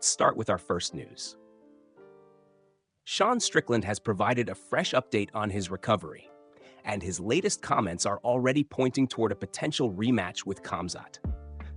let's start with our first news. Sean Strickland has provided a fresh update on his recovery, and his latest comments are already pointing toward a potential rematch with Khamzat.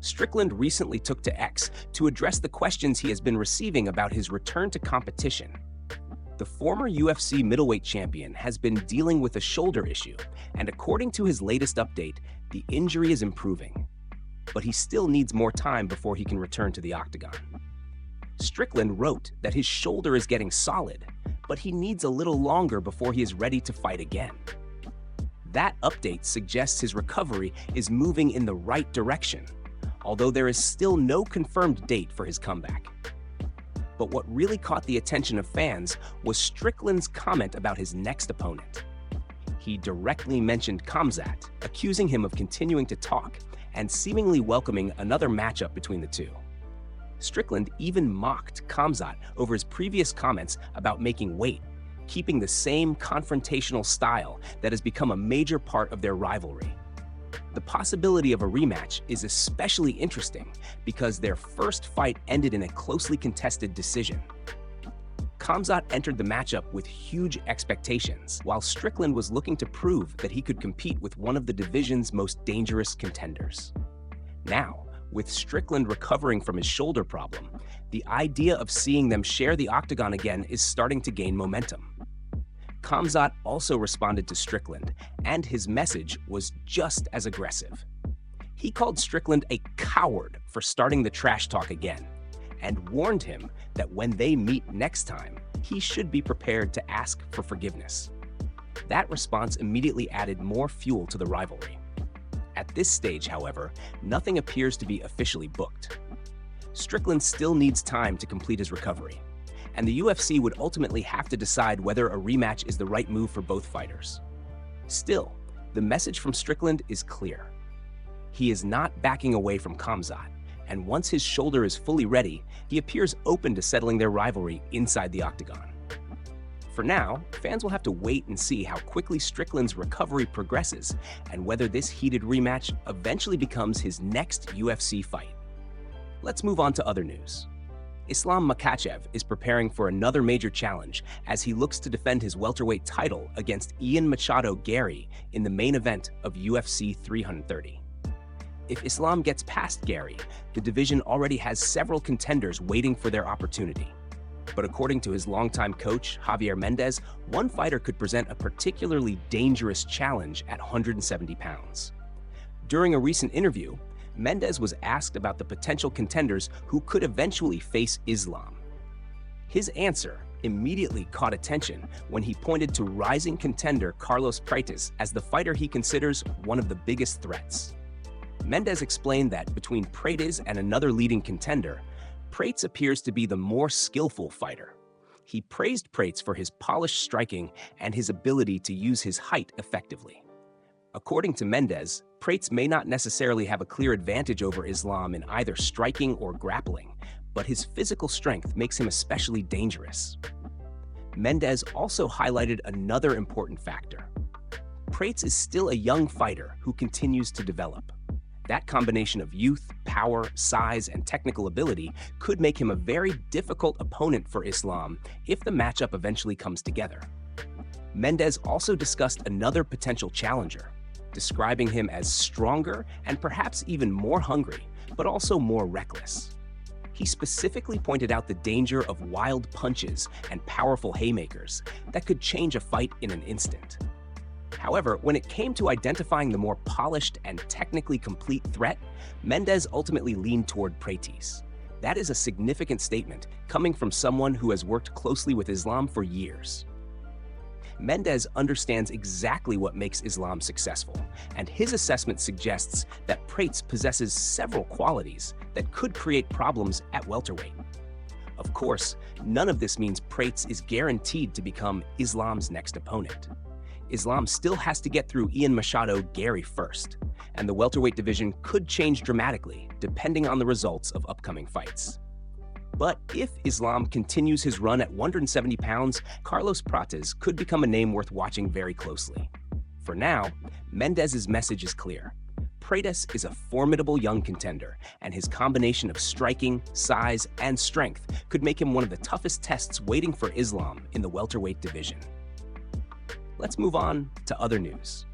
Strickland recently took to X to address the questions he has been receiving about his return to competition. The former UFC middleweight champion has been dealing with a shoulder issue, and according to his latest update, the injury is improving. But he still needs more time before he can return to the octagon. Strickland wrote that his shoulder is getting solid, but he needs a little longer before he is ready to fight again. That update suggests his recovery is moving in the right direction, although there is still no confirmed date for his comeback. But what really caught the attention of fans was Strickland's comment about his next opponent. He directly mentioned Khamzat, accusing him of continuing to talk and seemingly welcoming another matchup between the two. Strickland even mocked Khamzat over his previous comments about making weight, keeping the same confrontational style that has become a major part of their rivalry. The possibility of a rematch is especially interesting because their first fight ended in a closely contested decision. Khamzat entered the matchup with huge expectations, while Strickland was looking to prove that he could compete with one of the division's most dangerous contenders. Now, with Strickland recovering from his shoulder problem, the idea of seeing them share the octagon again is starting to gain momentum. Khamzat also responded to Strickland, and his message was just as aggressive. He called Strickland a coward for starting the trash talk again, and warned him that when they meet next time, he should be prepared to ask for forgiveness. That response immediately added more fuel to the rivalry. At this stage, however, nothing appears to be officially booked. Strickland still needs time to complete his recovery, and the UFC would ultimately have to decide whether a rematch is the right move for both fighters. Still, the message from Strickland is clear. He is not backing away from Khamzat, and once his shoulder is fully ready, he appears open to settling their rivalry inside the octagon. For now, fans will have to wait and see how quickly Strickland's recovery progresses and whether this heated rematch eventually becomes his next UFC fight. Let's move on to other news. Islam Makhachev is preparing for another major challenge as he looks to defend his welterweight title against Ian Machado Gary in the main event of UFC 330. If Islam gets past Gary, the division already has several contenders waiting for their opportunity. But according to his longtime coach, Javier Mendez, one fighter could present a particularly dangerous challenge at 170 pounds. During a recent interview, Mendez was asked about the potential contenders who could eventually face Islam. His answer immediately caught attention when he pointed to rising contender Carlos Prates as the fighter he considers one of the biggest threats. Mendez explained that between Prates and another leading contender, Prates appears to be the more skillful fighter. He praised Prates for his polished striking and his ability to use his height effectively. According to Mendez, Prates may not necessarily have a clear advantage over Islam in either striking or grappling, but his physical strength makes him especially dangerous. Mendez also highlighted another important factor. Prates is still a young fighter who continues to develop. That combination of youth, power, size, and technical ability could make him a very difficult opponent for Islam if the matchup eventually comes together. Mendez also discussed another potential challenger, describing him as stronger and perhaps even more hungry, but also more reckless. He specifically pointed out the danger of wild punches and powerful haymakers that could change a fight in an instant. However, when it came to identifying the more polished and technically complete threat, Mendez ultimately leaned toward Prates. That is a significant statement coming from someone who has worked closely with Islam for years. Mendez understands exactly what makes Islam successful, and his assessment suggests that Prates possesses several qualities that could create problems at welterweight. Of course, none of this means Prates is guaranteed to become Islam's next opponent. Islam still has to get through Ian Machado Gary first, and the welterweight division could change dramatically depending on the results of upcoming fights. But if Islam continues his run at 170 pounds, Carlos Prates could become a name worth watching very closely. For now, Mendez's message is clear. Praedes is a formidable young contender, and his combination of striking, size, and strength could make him one of the toughest tests waiting for Islam in the welterweight division. Let's move on to other news.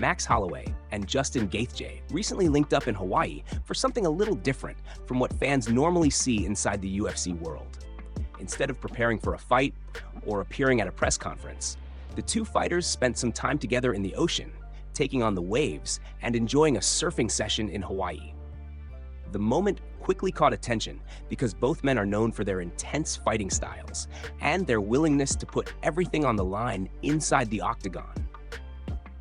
Max Holloway and Justin Gaethje recently linked up in Hawaii for something a little different from what fans normally see inside the UFC world. Instead of preparing for a fight or appearing at a press conference, the two fighters spent some time together in the ocean, taking on the waves and enjoying a surfing session in Hawaii. The moment quickly caught attention because both men are known for their intense fighting styles and their willingness to put everything on the line inside the octagon.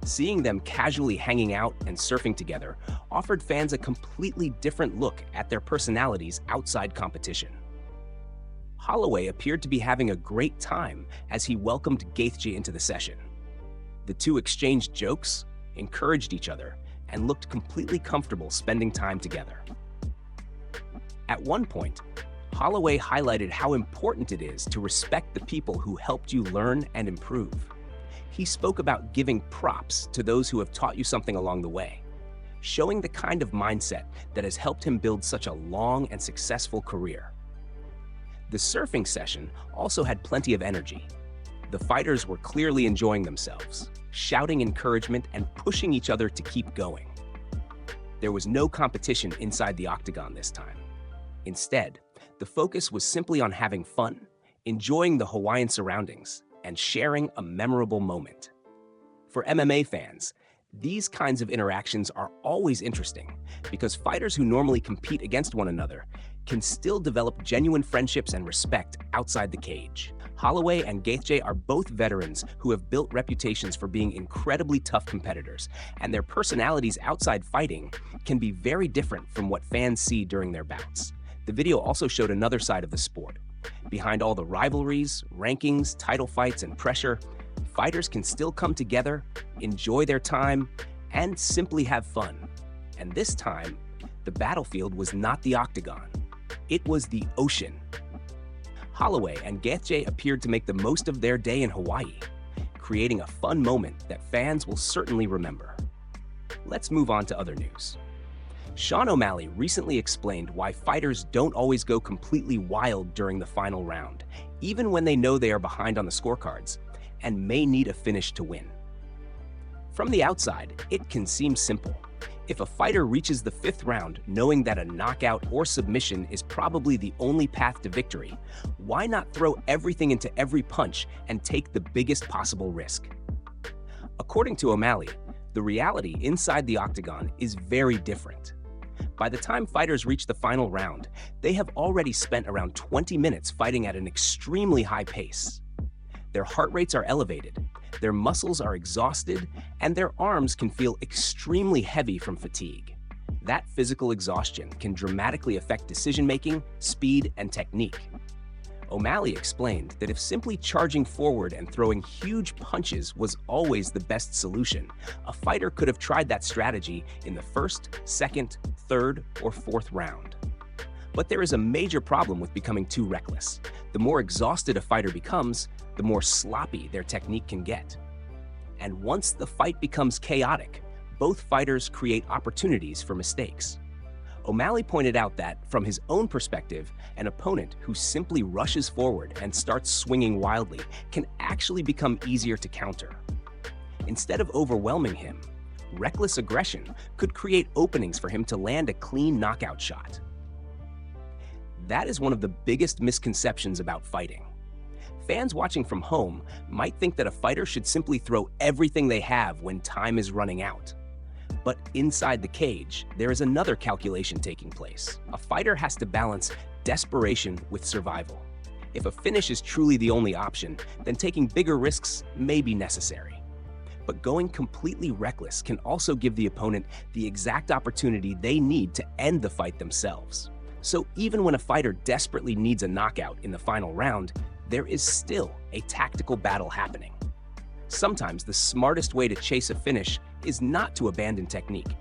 Seeing them casually hanging out and surfing together offered fans a completely different look at their personalities outside competition. Holloway appeared to be having a great time as he welcomed Gaethje into the session. The two exchanged jokes, encouraged each other, and looked completely comfortable spending time together. At one point, Holloway highlighted how important it is to respect the people who helped you learn and improve. He spoke about giving props to those who have taught you something along the way, showing the kind of mindset that has helped him build such a long and successful career. The surfing session also had plenty of energy. The fighters were clearly enjoying themselves, shouting encouragement and pushing each other to keep going. There was no competition inside the octagon this time. Instead, the focus was simply on having fun, enjoying the Hawaiian surroundings, and sharing a memorable moment. For MMA fans, these kinds of interactions are always interesting because fighters who normally compete against one another can still develop genuine friendships and respect outside the cage. Holloway and Gaethje are both veterans who have built reputations for being incredibly tough competitors, and their personalities outside fighting can be very different from what fans see during their bouts. The video also showed another side of the sport. Behind all the rivalries, rankings, title fights, and pressure, fighters can still come together, enjoy their time, and simply have fun. And this time, the battlefield was not the octagon. It was the ocean. Holloway and Gaethje appeared to make the most of their day in Hawaii, creating a fun moment that fans will certainly remember. Let's move on to other news. Sean O'Malley recently explained why fighters don't always go completely wild during the final round, even when they know they are behind on the scorecards and may need a finish to win. From the outside, it can seem simple. If a fighter reaches the fifth round knowing that a knockout or submission is probably the only path to victory, why not throw everything into every punch and take the biggest possible risk? According to O'Malley, the reality inside the octagon is very different. By the time fighters reach the final round, they have already spent around 20 minutes fighting at an extremely high pace. Their heart rates are elevated, their muscles are exhausted, and their arms can feel extremely heavy from fatigue. That physical exhaustion can dramatically affect decision-making, speed, and technique. O'Malley explained that if simply charging forward and throwing huge punches was always the best solution, a fighter could have tried that strategy in the first, second, third, or fourth round. But there is a major problem with becoming too reckless. The more exhausted a fighter becomes, the more sloppy their technique can get. And once the fight becomes chaotic, both fighters create opportunities for mistakes. O'Malley pointed out that, from his own perspective, an opponent who simply rushes forward and starts swinging wildly can actually become easier to counter. Instead of overwhelming him, reckless aggression could create openings for him to land a clean knockout shot. That is one of the biggest misconceptions about fighting. Fans watching from home might think that a fighter should simply throw everything they have when time is running out. But inside the cage, there is another calculation taking place. A fighter has to balance desperation with survival. If a finish is truly the only option, then taking bigger risks may be necessary. But going completely reckless can also give the opponent the exact opportunity they need to end the fight themselves. So even when a fighter desperately needs a knockout in the final round, there is still a tactical battle happening. Sometimes the smartest way to chase a finish is not to abandon technique,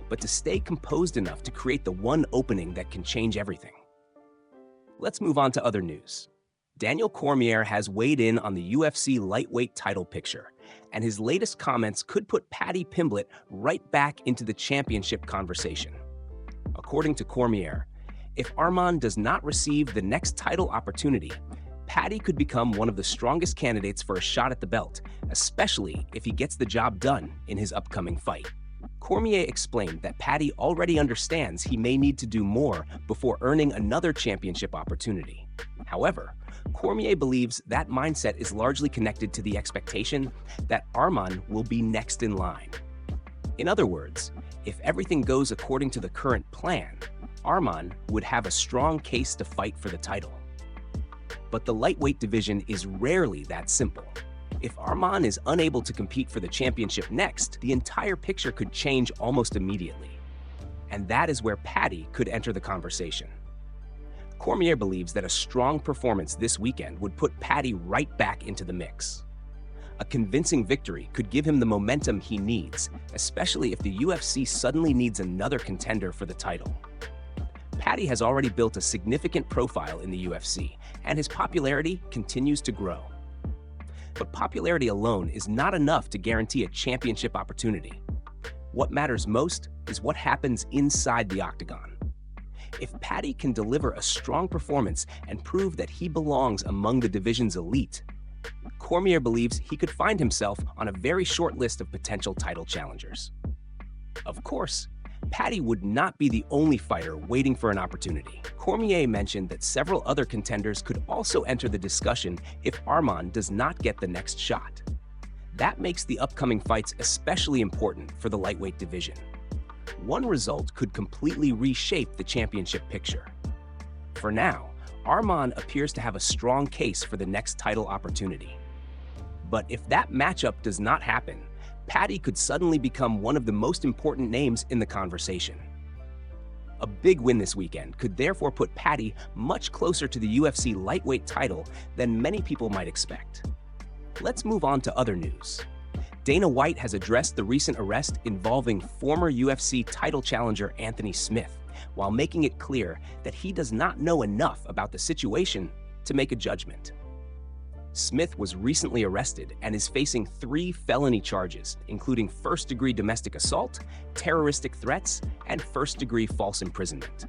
but to stay composed enough to create the one opening that can change everything. Let's move on to other news. Daniel Cormier has weighed in on the UFC lightweight title picture, and his latest comments could put Paddy Pimblett right back into the championship conversation. According to Cormier, if Arman does not receive the next title opportunity, Paddy could become one of the strongest candidates for a shot at the belt, especially if he gets the job done in his upcoming fight. Cormier explained that Paddy already understands he may need to do more before earning another championship opportunity. However, Cormier believes that mindset is largely connected to the expectation that Arman will be next in line. In other words, if everything goes according to the current plan, Arman would have a strong case to fight for the title. But the lightweight division is rarely that simple. If Arman is unable to compete for the championship next, the entire picture could change almost immediately. And that is where Paddy could enter the conversation. Cormier believes that a strong performance this weekend would put Paddy right back into the mix. A convincing victory could give him the momentum he needs, especially if the UFC suddenly needs another contender for the title. Paddy has already built a significant profile in the UFC, and his popularity continues to grow. But popularity alone is not enough to guarantee a championship opportunity. What matters most is what happens inside the octagon. If Paddy can deliver a strong performance and prove that he belongs among the division's elite, Cormier believes he could find himself on a very short list of potential title challengers. Of course, Paddy would not be the only fighter waiting for an opportunity. Cormier mentioned that several other contenders could also enter the discussion if Arman does not get the next shot. That makes the upcoming fights especially important for the lightweight division. One result could completely reshape the championship picture. For now, Arman appears to have a strong case for the next title opportunity. But if that matchup does not happen, Paddy could suddenly become one of the most important names in the conversation. A big win this weekend could therefore put Paddy much closer to the UFC lightweight title than many people might expect. Let's move on to other news. Dana White has addressed the recent arrest involving former UFC title challenger Anthony Smith, while making it clear that he does not know enough about the situation to make a judgment. Smith was recently arrested and is facing 3 felony charges, including first-degree domestic assault, terroristic threats, and first-degree false imprisonment.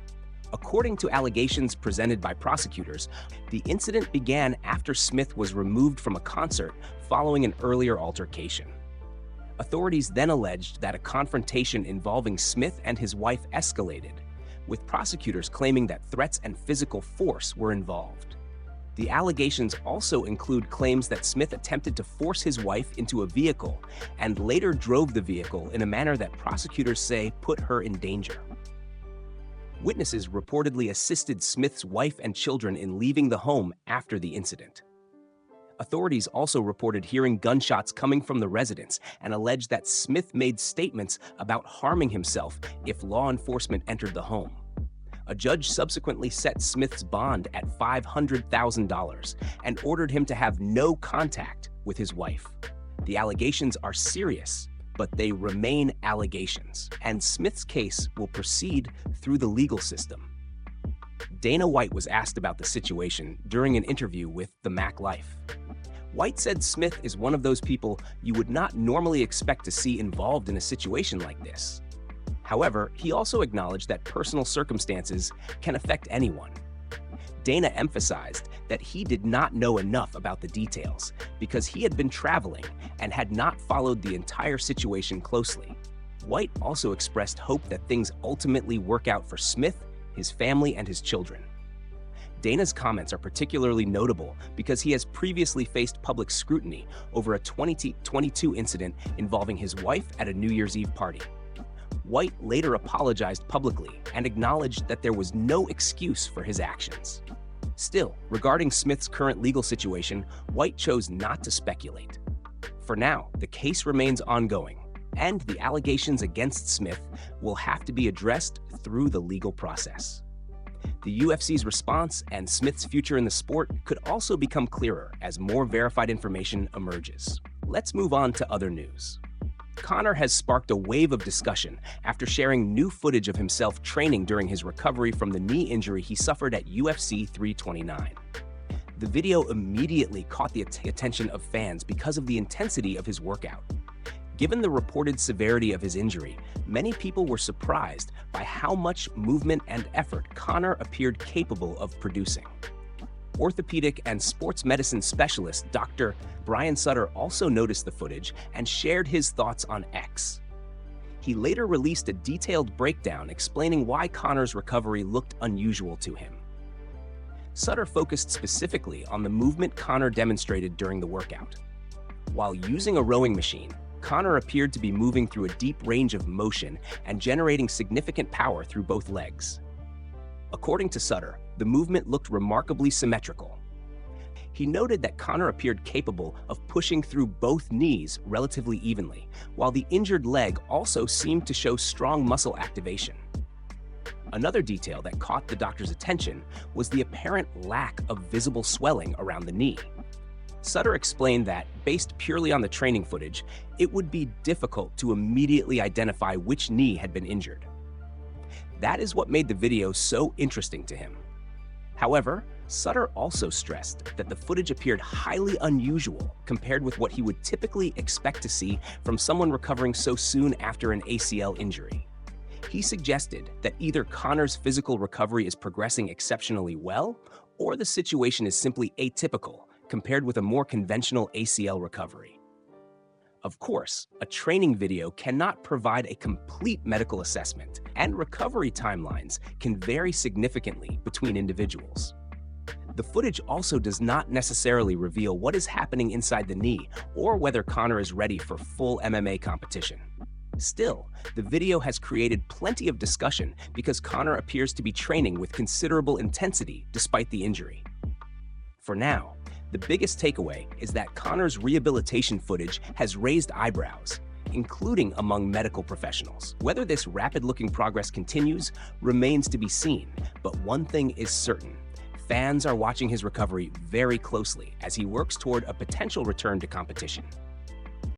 According to allegations presented by prosecutors, the incident began after Smith was removed from a concert following an earlier altercation. Authorities then alleged that a confrontation involving Smith and his wife escalated, with prosecutors claiming that threats and physical force were involved. The allegations also include claims that Smith attempted to force his wife into a vehicle and later drove the vehicle in a manner that prosecutors say put her in danger. Witnesses reportedly assisted Smith's wife and children in leaving the home after the incident. Authorities also reported hearing gunshots coming from the residence and alleged that Smith made statements about harming himself if law enforcement entered the home. A judge subsequently set Smith's bond at $500,000 and ordered him to have no contact with his wife. The allegations are serious, but they remain allegations, and Smith's case will proceed through the legal system. Dana White was asked about the situation during an interview with The Mac Life. White said Smith is one of those people you would not normally expect to see involved in a situation like this. However, he also acknowledged that personal circumstances can affect anyone. Dana emphasized that he did not know enough about the details because he had been traveling and had not followed the entire situation closely. White also expressed hope that things ultimately work out for Smith, his family, and his children. Dana's comments are particularly notable because he has previously faced public scrutiny over a 2022 incident involving his wife at a New Year's Eve party. White later apologized publicly and acknowledged that there was no excuse for his actions. Still, regarding Smith's current legal situation, White chose not to speculate. For now, the case remains ongoing, and the allegations against Smith will have to be addressed through the legal process. The UFC's response and Smith's future in the sport could also become clearer as more verified information emerges. Let's move on to other news. Conor has sparked a wave of discussion after sharing new footage of himself training during his recovery from the knee injury he suffered at UFC 329. The video immediately caught the attention of fans because of the intensity of his workout. Given the reported severity of his injury, many people were surprised by how much movement and effort Conor appeared capable of producing. Orthopedic and sports medicine specialist Dr. Brian Sutter also noticed the footage and shared his thoughts on X. He later released a detailed breakdown explaining why Conor's recovery looked unusual to him. Sutter focused specifically on the movement Conor demonstrated during the workout. While using a rowing machine, Conor appeared to be moving through a deep range of motion and generating significant power through both legs. According to Sutter, the movement looked remarkably symmetrical. He noted that Conor appeared capable of pushing through both knees relatively evenly, while the injured leg also seemed to show strong muscle activation. Another detail that caught the doctor's attention was the apparent lack of visible swelling around the knee. Sutter explained that, based purely on the training footage, it would be difficult to immediately identify which knee had been injured. That is what made the video so interesting to him. However, Sutter also stressed that the footage appeared highly unusual compared with what he would typically expect to see from someone recovering so soon after an ACL injury. He suggested that either Conor's physical recovery is progressing exceptionally well, or the situation is simply atypical compared with a more conventional ACL recovery. Of course, a training video cannot provide a complete medical assessment, and recovery timelines can vary significantly between individuals. The footage also does not necessarily reveal what is happening inside the knee or whether Conor is ready for full MMA competition. Still, the video has created plenty of discussion because Conor appears to be training with considerable intensity despite the injury. For now, the biggest takeaway is that Conor's rehabilitation footage has raised eyebrows, including among medical professionals. Whether this rapid-looking progress continues remains to be seen, but one thing is certain: fans are watching his recovery very closely as he works toward a potential return to competition.